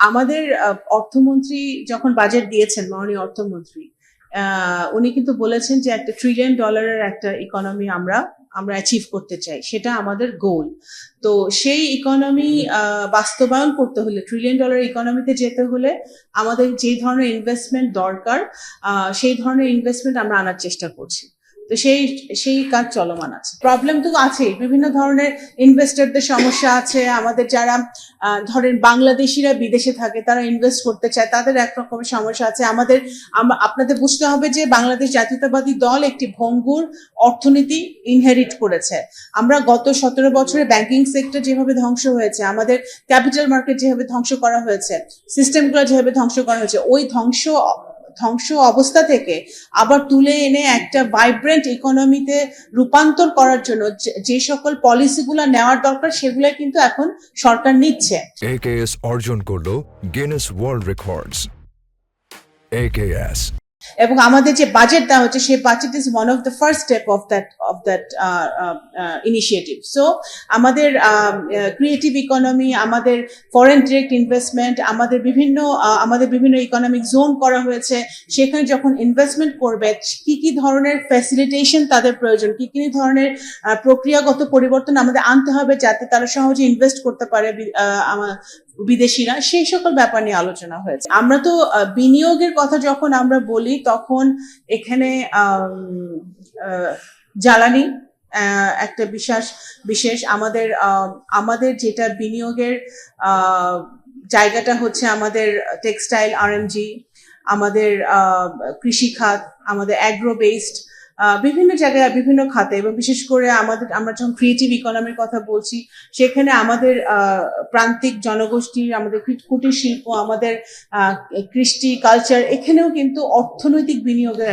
আমাদের অর্থমন্ত্রী যখন বাজেট দিয়েছেন, মাননীয় অর্থমন্ত্রী উনি কিন্তু বলেছেন যে $1 ট্রিলিয়ন একটা ইকোনমি আমরা অ্যাচিভ করতে চাই, সেটা আমাদের গোল। তো সেই ইকোনমি বাস্তবায়ন করতে হলে, $1 ট্রিলিয়ন ইকোনমিতে যেতে হলে আমাদের যে ধরনের ইনভেস্টমেন্ট দরকার সেই ধরনের ইনভেস্টমেন্ট আমরা আনার চেষ্টা করছি। তো সেই কাজ চলমান আছে। প্রবলেম তো আছেই, বিভিন্ন ধরনের ইনভেস্টরদের সমস্যা আছে। আমাদের যারা ধরেন বাংলাদেশিরা বিদেশে থাকে, তারা ইনভেস্ট করতে চায়, তাদের এক রকমের সমস্যা আছে। আপনাদের বুঝতে হবে যে বাংলাদেশ জাতীয়তাবাদী দল একটি ভঙ্গুর অর্থনীতি ইনহেরিট করেছে। আমরা গত 17 বছরে ব্যাংকিং সেক্টর যেভাবে ধ্বংস হয়েছে, আমাদের ক্যাপিটাল মার্কেট যেভাবে ধ্বংস করা হয়েছে, সিস্টেমগুলো যেভাবে ধ্বংস করা হয়েছে, ওই ধ্বংস অবস্থা থেকে আবার তুলে এনে একটা ভাইব্রেন্ট ইকোনমিতে রূপান্তর করার জন্য যে সকল পলিসিগুলো নেওয়ার দরকার, সেগুলো কিন্তু এখন সরকার নিচ্ছে। AKS অর্জন করলো গিনেস ওয়ার্ল্ড রেকর্ডস। AKS এবং আমাদের যে বাজেট দেওয়া হচ্ছে, সেই budget is one of the first step of that initiative. So আমাদের ক্রিয়েটিভ ইকোনমি, আমাদের ফরেন ডিরেক্ট ইনভেস্টমেন্ট, আমাদের বিভিন্ন ইকোনমিক জোন করা হয়েছে। সেখানে যখন ইনভেস্টমেন্ট করবে, কি কি ধরনের ফ্যাসিলিটেশন তাদের প্রয়োজন, কি কি ধরনের প্রক্রিয়াগত পরিবর্তন আমাদের আনতে হবে যাতে তারা সহজে ইনভেস্ট করতে পারে বিদেশিরা, সেই সকল ব্যাপার নিয়ে আলোচনা হয়েছে। আমরা তো বিনিয়োগের কথা যখন আমরা বলি, তখন এখানে জ্বালানি একটা বিশেষ আমাদের যেটা বিনিয়োগের জায়গাটা হচ্ছে আমাদের টেক্সটাইল, আরএমজি, আমাদের কৃষি খাত, আমাদের অ্যাগ্রো বেসড বিভিন্ন জায়গায় বিভিন্ন খাতে, এবং বিশেষ করে আমরা যখন ক্রিয়েটিভ ইকোনমির কথা বলছি, সেখানে আমাদের প্রান্তিক জনগোষ্ঠীর, আমাদের কুটির শিল্প, আমাদের কৃষ্টি কালচার, এখানেও কিন্তু অর্থনৈতিক বিনিয়োগের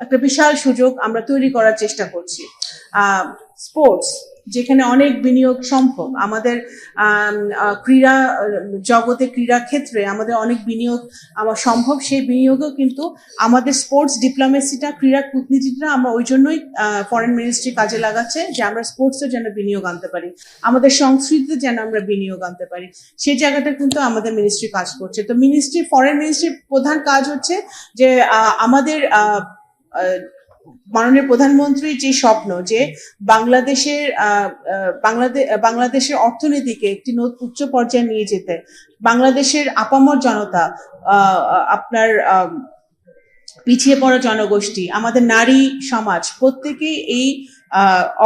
একটা বিশাল সুযোগ আমরা তৈরি করার চেষ্টা করছি। স্পোর্টস, যেখানে অনেক বিনিয়োগ সম্ভব, আমাদের ক্রীড়া জগতে, ক্রীড়া ক্ষেত্রে আমাদের অনেক বিনিয়োগ সম্ভব। সেই বিনিয়োগও কিন্তু আমাদের স্পোর্টস ডিপ্লোমেসিটা, ক্রীড়া কূটনীতিটা আমরা ওই জন্যই ফরেন মিনিস্ট্রি কাজে লাগাচ্ছে, যে আমরা স্পোর্টসে যেন বিনিয়োগ আনতে পারি, আমাদের সংস্কৃতিতে যেন আমরা বিনিয়োগ আনতে পারি। সেই জায়গাটা কিন্তু আমাদের মিনিস্ট্রি কাজ করছে। তো ফরেন মিনিস্ট্রির প্রধান কাজ হচ্ছে যে আমাদের মাননীয় প্রধানমন্ত্রীর যে স্বপ্ন, যে বাংলাদেশের অর্থনীতিকে একটি উচ্চ পর্যায়ে নিয়ে যেতে, বাংলাদেশের আপামর জনতা, আপনার পিছিয়ে পড়া জনগোষ্ঠী, আমাদের নারী সমাজ, প্রত্যেকেই এই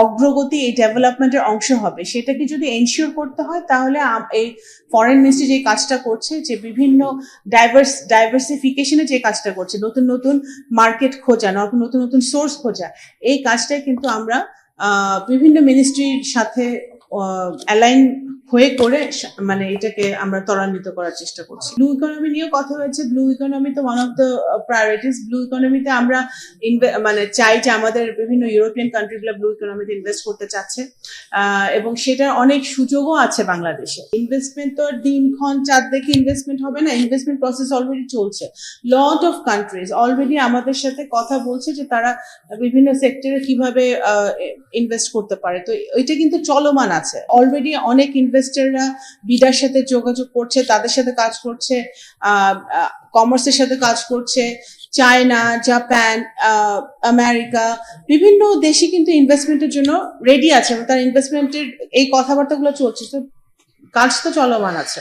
অগ্রগতি, এই ডেভেলপমেন্টের অংশ হবে। সেটাকে যদি এনশিওর করতে হয়, তাহলে এই ফরেন মিনিস্ট্রি যে কাজটা করছে, যে বিভিন্ন ডাইভার্সিফিকেশনে যে কাজটা করছে, নতুন নতুন মার্কেট খোঁজা, নতুন নতুন সোর্স খোঁজা, এই কাজটাই কিন্তু আমরা বিভিন্ন মিনিস্ট্রির সাথে অ্যালাইন হয়ে করে মানে এটাকে আমরা ত্বরান্বিত করার চেষ্টা করছি। ব্লু ইকোনমি নিয়েও কথা হয়েছে। ব্লু ইকোনমি তো one of the priorities. Blue ইকোনমিতে আমরা চাই যে আমাদের বিভিন্ন ইউরোপিয়ান কান্ট্রিগুলো ব্লু ইকোনমিতে ইনভেস্ট করতে চাচ্ছে, এবং সেটার অনেক সুযোগও আছে বাংলাদেশে। ইনভেস্টমেন্ট তো দিনক্ষণ চাঁদ দেখে ইনভেস্টমেন্ট হবে না, ইনভেস্টমেন্ট প্রসেস অলরেডি চলছে। লট অফ কান্ট্রিজ অলরেডি আমাদের সাথে কথা বলছে যে তারা বিভিন্ন সেক্টরে কিভাবে ইনভেস্ট করতে পারে। তো এটা কিন্তু চলমান আছে। অলরেডি অনেক ইনভেস্টররা বিডার সাথে যোগাযোগ করছে, তাদের সাথে কাজ করছে, কমার্সের সাথে কাজ করছে। চায়না, জাপান, আমেরিকা, বিভিন্ন দেশে কিন্তু ইনভেস্টমেন্টের জন্য রেডি আছে, এবং তার ইনভেস্টমেন্টের এই কথাবার্তাগুলো চলছে। তো কাজ তো চলমান আছে।